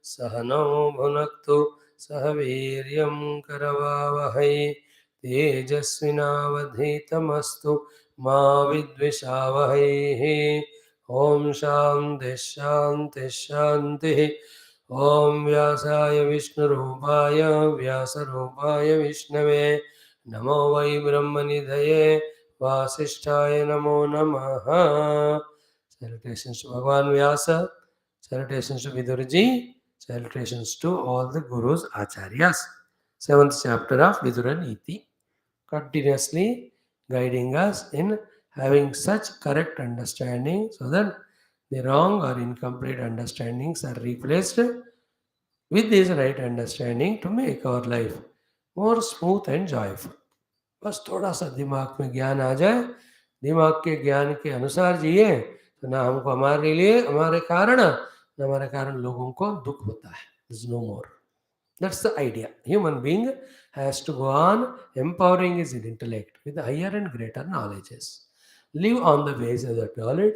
सहनौ भुनक्तु सह वीर्यं करवावहै तेजस्विनावधीतमस्तु मा विद्विषावहैः। ॐ शान्तिः शान्तिः शान्तिः। ॐ व्यासाय विष्णुरूपाय व्यासरूपाय विष्णवे नमो वै ब्रह्मनिधये वासिष्ठाय नमो नमः। Salutations to Bhagavan Vyasa, salutations to Vidurji, salutations to all the Gurus, Acharyas. 7th chapter of Vidura Neethi, continuously guiding us in having such correct understanding so that the wrong or incomplete understandings are replaced with this right understanding to make our life more smooth and joyful. बस थोड़ा सा दिमाग में ज्ञान आ जाए, दिमाग के ज्ञान के अनुसार जिए तो ना हमको हमारे लिए हमारे कारण लोगों को दुख होता है. There's no more. That's the idea. Human being has to go on empowering his intellect with higher and greater knowledges. Live on the ways of that knowledge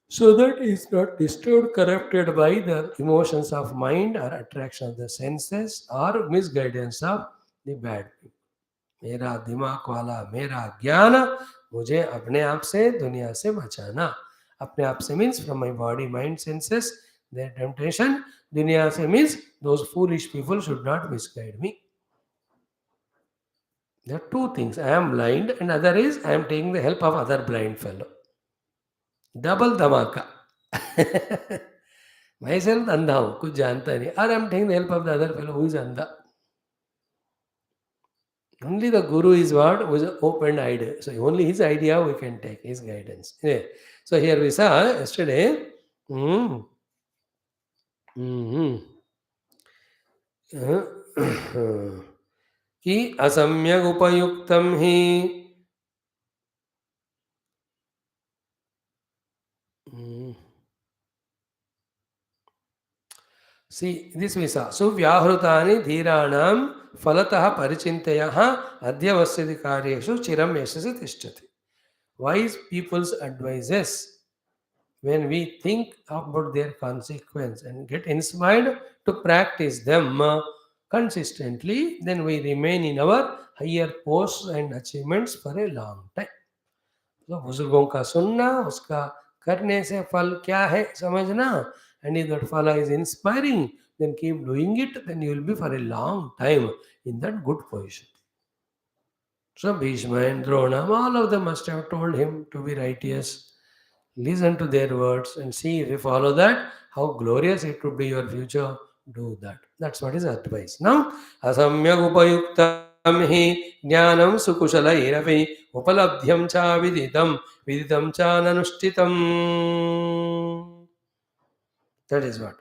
so that he is not disturbed, corrupted by the emotions of mind or attraction of the senses or misguidance of the bad people. मेरा दिमाग वाला मेरा ज्ञान मुझे अपने आप से दुनिया से बचाना. अपने आप से means from my body mind senses their temptation. दुनिया से means those foolish people should not misguide me. There are two things. I am blind and other is I am taking the help of other blind fellow. Double dhamaka. Myself अंधा हूँ, कुछ जानता नहीं, और I am taking the help of the other fellow who is अंधा. Only the Guru is what? Who is open-eyed. So only his idea we can take, his guidance. Yeah. So here we saw yesterday. कि असम्यक उपयुक्तम ही. See, this we saw. So vyahrutani dhīrāṇam falatah parichintayah adhyavasyati karyeshu chiram yashasi tishtati. Wise people's advices, when we think about their consequence and get inspired to practice them consistently, then we remain in our higher posts and achievements for a long time. So बुजुर्गों का सुनना, उसका करने से फल क्या है समझना, and if that phala is inspiring, then keep doing it, then you will be for a long time in that good position. So Bhishma and Drona, all of them must have told him to be righteous. Listen to their words and see if you follow that, how glorious it would be your future. Do that. That's what is advice. Now, asamyak upayuktam hi jnanam sukushalairavai upalabdhyam cha viditam cha nanushtitam. That is what.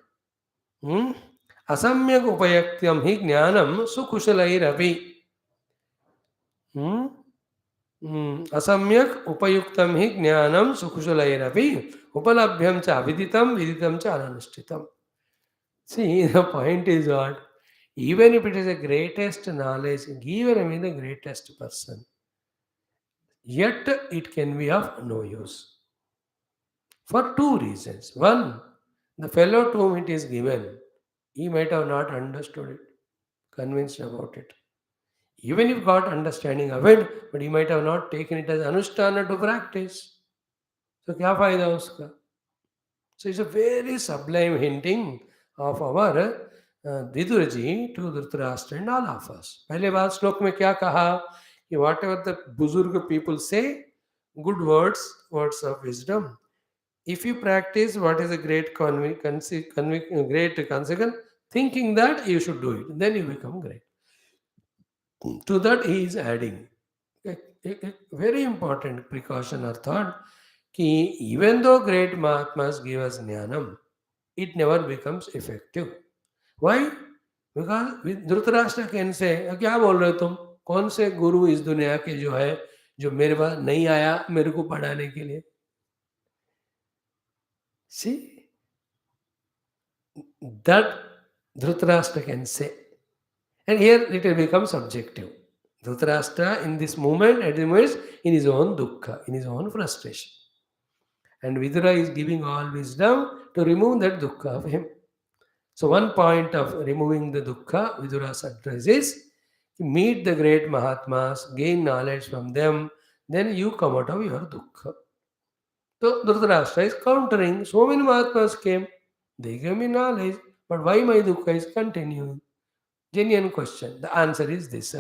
Asamyak upayuktam hi jnanam sukushalairavai. असम्यक उपयुक्तम ही ज्ञानम सुकुशलैरपि उपलभ्यम च विदितम च अनुष्ठितम. See, the point is what? Even if it is the greatest knowledge given by the greatest person, yet it can be of no use. For two reasons. One, the fellow to whom it is given, he might have not understood it, convinced about it. Even if got understanding of it, but he might have not taken it as anushtana to practice. So, kya fayda uska? So, it's a very sublime hinting of our Viduraji to Dhritarashtra and all of us. पहले बात श्लोक में क्या कहा कि whatever the buzurg people say, good words of wisdom. If you practice what is a great consequence, thinking that you should do it, then you become great. To that he is adding a very important precaution or thought कि even though great Mahatmas give us jnanam, it never becomes effective. Why? Because Dhritarashtra can say, क्या बोल रहे हो तुम? कौन से गुरु इस दुनिया के जो है जो मेरे पास नहीं आया मेरे को पढ़ाने के लिए? See, that Dhritarashtra can say. And here it will become subjective. Dhritarashtra in this moment, at the moment, in his own dukkha, in his own frustration. And Vidura is giving all wisdom to remove that dukkha of him. So one point of removing the dukkha, Vidura's advice is to meet the great Mahatmas, gain knowledge from them, then you come out of your dukkha. So Dhritarashtra is countering. So many Mahatmas came, they gave me knowledge, but why my dukkha is continuing? Genuine question. The answer is this.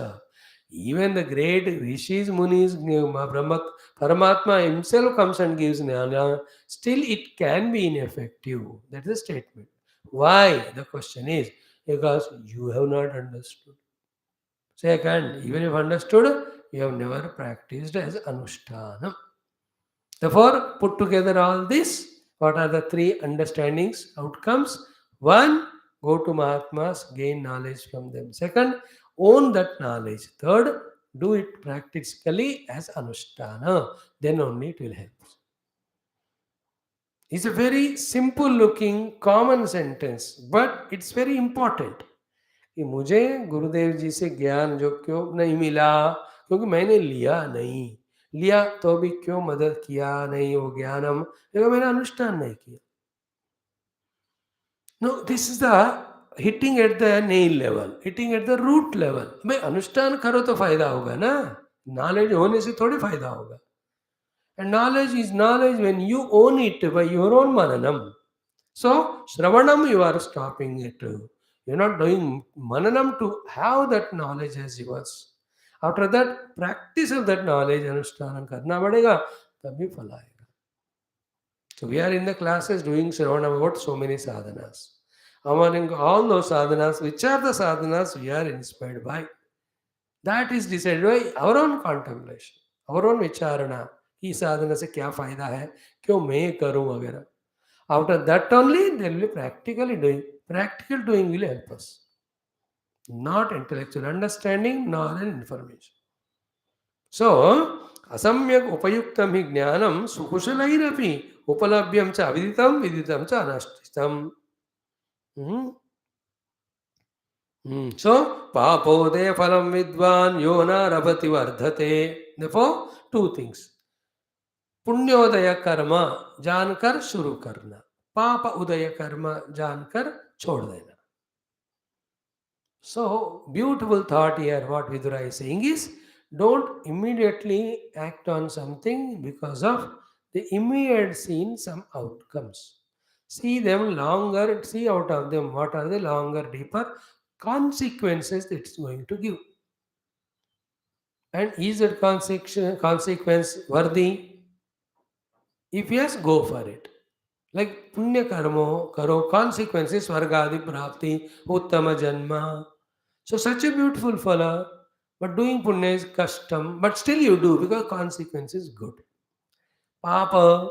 Even the great rishis, munis, Paramatma himself comes and gives jnana, still it can be ineffective. That is a statement. Why? The question is because you have not understood. Second, even if understood, you have never practiced as anushthanam. Therefore, put together all this. What are the three understandings, outcomes? One, go to Mahatmas, gain knowledge from them. Second, own that knowledge. Third, do it practically as anushtana. Then only it will help. It's a very simple looking common sentence, but it's very important. कि मुझे गुरुदेव जी से ज्ञान जो क्यों नहीं मिला, क्योंकि मैंने लिया नहीं, लिया तो भी क्यों मदद किया नहीं वो ज्ञानम, क्योंकि मैंने अनुष्ठान नहीं किया. No, this is the hitting at the nail level, hitting at the root level. भाई अनुष्ठान करो तो फायदा होगा ना, नॉलेज होने से थोड़ी फायदा होगा. And knowledge is knowledge when you own it by your own मननम. So, Shravanam, you are stopping it. You're not doing Mananam to have that knowledge as yours. After that, practice of that knowledge, Anushthanam karna padega, tabhi phala aayega. So, we are in the classes doing Shravanam about so many sadhanas. Among all those sadhanas, which are the sadhanas we are inspired by? That is decided by our own contemplation, our own vicharana. कि साधना से क्या फायदा है, क्यों मैं करूं वगैरह. After that only they will be practically doing. Practical doing will help us. Not intellectual understanding, knowledge and information. So, asamyak upayuktam hi jnanam sukushalairapi upalabhyam cha viditam cha anashtitam. So, papode phalam vidvan yona rabati vardhate. Therefore, two things. पुण्योदय कर्म जानकर शुरू करना, पाप उदय कर्म जानकर छोड़ देना. So beautiful thought here. What Vidura is saying is, don't immediately act on something because of the immediate seen some outcomes. See them longer, see out of them what are the longer, deeper consequences it's going to give. And is that consequence worthy? If yes, go for it. Like punya karmo karo, consequences svargadi prapti, uttama janma. So such a beautiful phala, but doing punya is custom, but still you do because consequence is good. Papa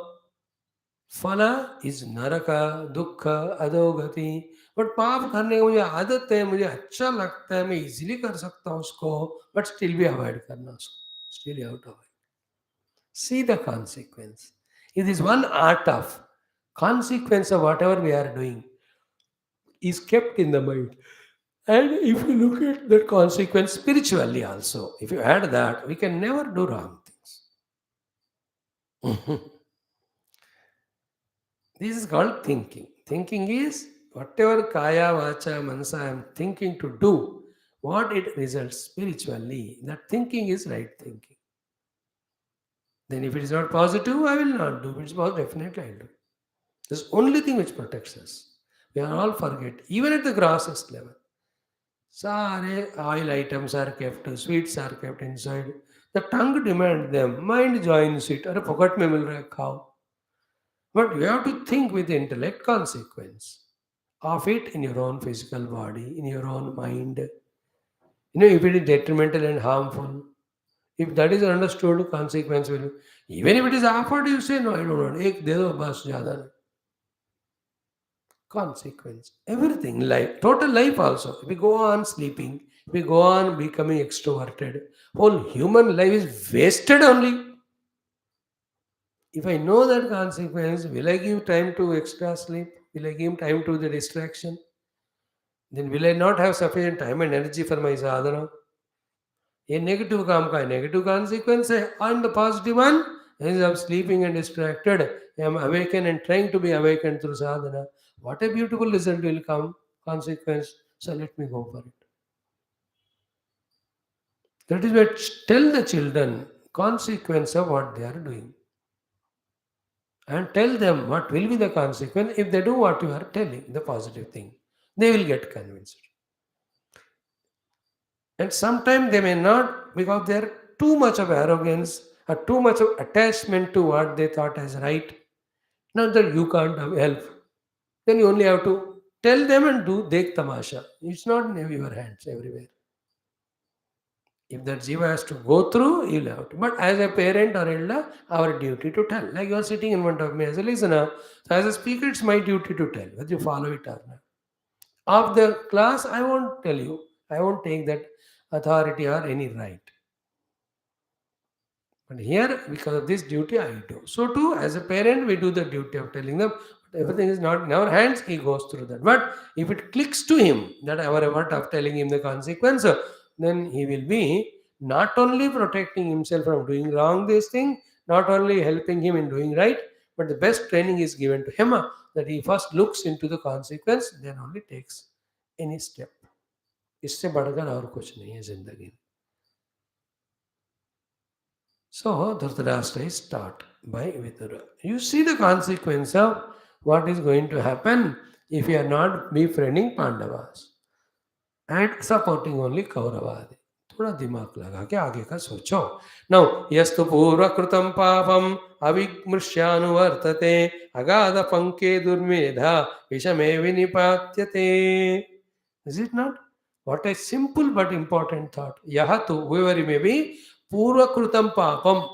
phala is naraka, dukkha, adogati. But पाप करने की मुझे आदत है, मुझे अच्छा लगता है, मैं इजीली कर सकता हूँ उसको, बट स्टिल भी अवॉइड करना उसको, still you have to avoid. See the consequence. It is one art of consequence of whatever we are doing is kept in the mind. And if you look at that consequence spiritually also, if you add that, we can never do wrong things. This is called thinking. Thinking is whatever kaya, vacha, manasa I am thinking to do, what it results spiritually, that thinking is right thinking. Then if it is not positive, I will not do. If it is positive, definitely I will do. This is the only thing which protects us. We are all forget, even at the grossest level. Sare oil items are kept, sweets are kept inside. The tongue demands them, mind joins it. Are pocket mein mil raha hai, khao. But you have to think with intellect consequence of it in your own physical body, in your own mind. If it is detrimental and harmful, if that is understood, consequence will. Even if it is offered, you say, no, I don't want. Ek de do, bas zyada nahi. Consequence. Everything, life, total life also. If we go on sleeping, if we go on becoming extroverted, whole human life is wasted only. If I know that consequence, will I give time to extra sleep? Will I give time to the distraction? Then will I not have sufficient time and energy for my sadhana? ये negative काम का negative consequence है, and the positive one is I'm sleeping and distracted. I am awakened and trying to be awakened through sadhana. What a beautiful result will come. consequence, so let me go for it. That is why tell the children consequence of what they are doing. And tell them what will be the consequence if they do what you are telling, the positive thing. They will get convinced. And sometimes they may not because they are too much of arrogance or too much of attachment to what they thought as right. Not that you can't have help. Then you only have to tell them and do dek tamasha. It's not in your hands everywhere. If that jiva has to go through, you'll have to. But as a parent or elder, our duty to tell. Like you are sitting in front of me as a listener. So as a speaker, it's my duty to tell, whether you follow it or not. Of the class, I won't tell you. I won't take that authority or any right. But here, because of this duty, I do. So too, as a parent, we do the duty of telling them everything is not in our hands, he goes through that. But if it clicks to him that our effort of telling him the consequence, then he will be not only protecting himself from doing wrong this thing, not only helping him in doing right, but the best training is given to him that he first looks into the consequence, then only takes any step. इससे बढ़कर और कुछ नहीं है जिंदगी में. So Dhritarashtra is taught by Vidura. You see the consequence of what is going to happen if you are not befriending Pandavas and supporting only Kauravadi. थोड़ा दिमाग लगा के आगे का सोचो. Now, यस्तु पूर्व कृतं पापम अविमृश्यानुवर्तते अगाध पंके दुर्मेधा विषमे विनिपात्यते. Is it not? What a simple but important thought. Yahatu, whoever he may be, Purva Krutam Papam,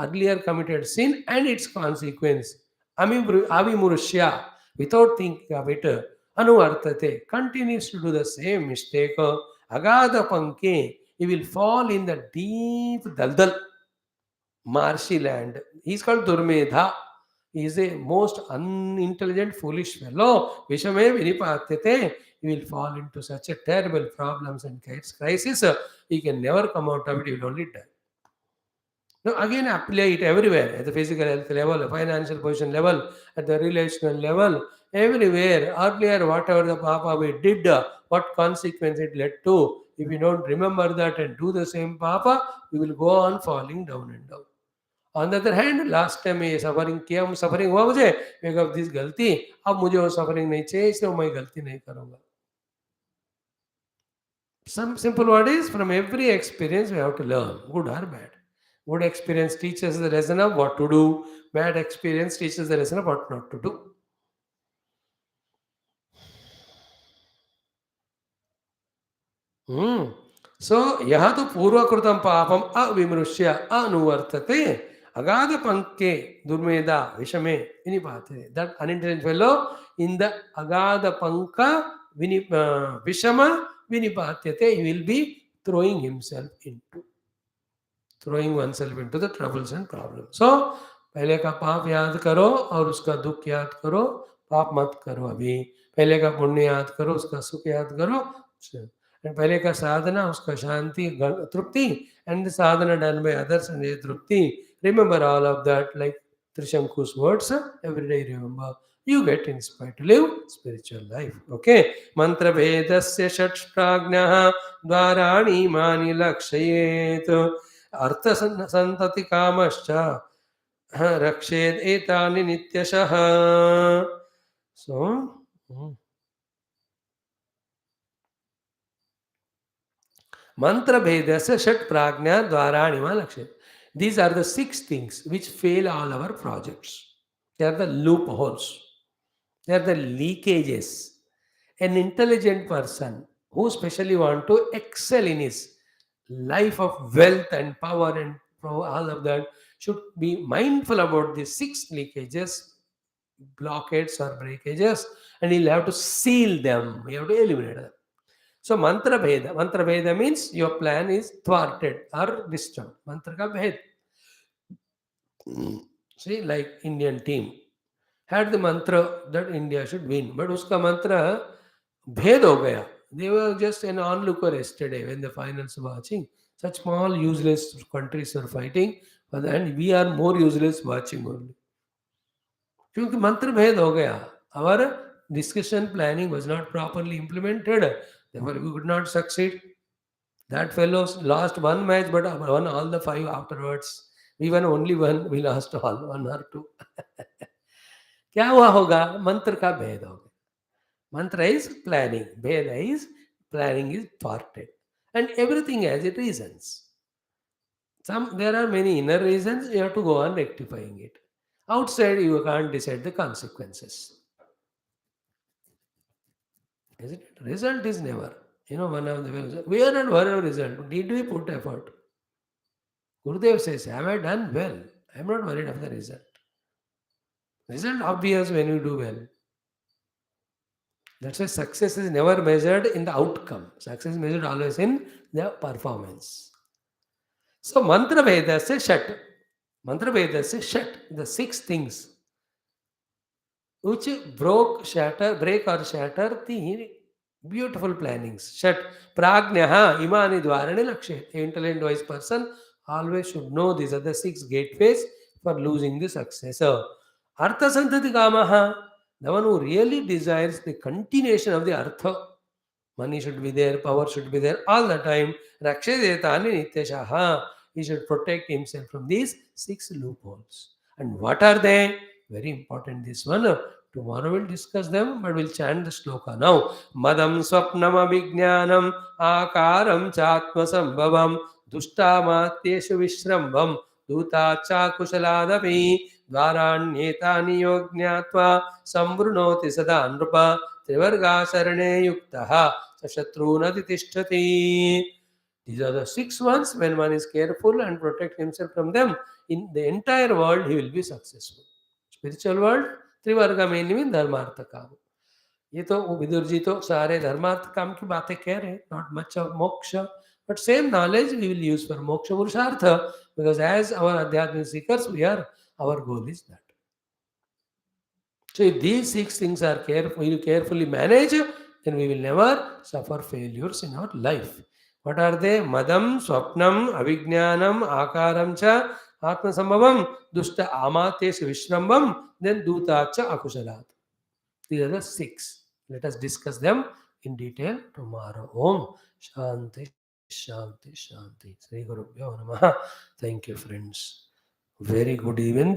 earlier committed sin and its consequence. Avimurusya, without thinking of it, Anuvartate, continues to do the same mistake. Agada Panke, he will fall in the deep daldal, marshy land. He is called Durmedha. He is a most unintelligent, foolish fellow. Vishame Vinipatyate. He will fall into such a terrible problems and crisis. He can never come out of it. He will only die. Now again apply it everywhere, at the physical health level, financial position level, at the relational level, everywhere. Earlier, whatever the papa we did, what consequence it led to. If we don't remember that and do the same papa, we will go on falling down and down. On the other hand, last time ये suffering किया, suffering हुआ मुझे, because of this गलती, अब मुझे वो suffering नहीं चाहिए, इसलिए मैं गलती नहीं करूंगा. Some simple word is, from every experience we have to learn, good or bad. Good experience teaches the lesson of what to do. Bad experience teaches the lesson of what not to do. So, yaha tu purva krutam papam avimrushya anuvartate agada panke durmeda vishame vinipate. That unintelligent fellow in the agada panka vishama vinipatyate, he will be throwing oneself into the troubles and problems. So, पहले का पाप याद करो और उसका दुख याद करो. पाप मत करो अभी. पहले का पुण्य याद करो, उसका सुख याद करो. पहले का साधना, उसका शांति, तृप्ति, and the sadhana done by others and the trupti. Remember all of that, like Trishanku's words. Every day remember. You get inspired to live spiritual life. Okay. Mantra vedasya षट् प्राज्ञः द्वाराणि मानि लक्षयेत् अर्थ संतति कामश्च रक्षेत् एतानि नित्यशः. So, mantra bhedasya षट् prajna dvarani ma lakshet. These are the 6 things which fail all our projects. They are the loopholes. They are the leakages. An intelligent person who especially want to excel in his life of wealth and power and all of that should be mindful about these 6 leakages, blockades or breakages, and he'll have to seal them. You have to eliminate them. So mantra bheda. Mantra bheda means your plan is thwarted or disturbed. Mantra ka bhed. See, like Indian team had the mantra that India should win, but uska mantra bhed ho gaya. They were just an onlooker yesterday when the finals were watching. Such small useless countries are fighting, and we are more useless watching only. क्योंकि मंत्र भेद हो गया. Our discussion planning was not properly implemented. Therefore, we could not succeed. That fellows lost one match, but won all the five afterwards. We won only one. We lost all one or two. क्या हुआ होगा? मंत्र का भेद होगा. Mantra is planning. Veda is planning is thwarted. And everything has its reasons. There are many inner reasons. You have to go on rectifying it. Outside, you can't decide the consequences. Is it? Result is never. One of the we are not worried about result. Did we put effort? Gurudev says, have I done well? I am not worried of the result. Result obvious when you do well. That's why success is never measured in the outcome. Success is measured always in the performance. So mantra vedasya shat. Mantra vedasya shat. The six things which break or shatter the beautiful plannings. Shat. Prajnaha imani dvarani lakshe. The intelligent wise person always should know these are the six gateways for losing the success. So, Artha Santati Kamaha. The one who really desires the continuation of the Artha. Money should be there, power should be there all the time. Rakshadetani Nityashaha. He should protect himself from these six loopholes. And what are they? Very important this one. Tomorrow we'll discuss them, but we'll chant the sloka now. Madam swapnam abhijnanam akaram chatma sambhavam duštamatyeshu vishrambam duta cha kushaladapi dvaranyetani yognatva samvrunoti sada nrupa trivarga sarane yuktaha Shatrunati tishtati. These are the six ones. When one is careful and protect himself from them, in the entire world he will be successful. Spiritual world, त्रिवर्ग में mean धर्मार्थ काम. ये तो विदुर जी तो सारे धर्मार्थ काम की बातें कह रहे हैं, not much of moksha, but same knowledge we will use for moksha purushartha, because as our adhyatmic seekers, our goal is that. So if these six things are you carefully manage, then we will never suffer failures in our life. What are they? Madam, Swapnam, Avijnanam, Akaram cha, Atma Sambhavam, Dushta Amatesh Vishrambam, then Duta cha Akushalat. These are the six. Let us discuss them in detail tomorrow. Om Shanti Shanti Shanti. Sri Guru Namaha. Thank you, friends. Very good evening.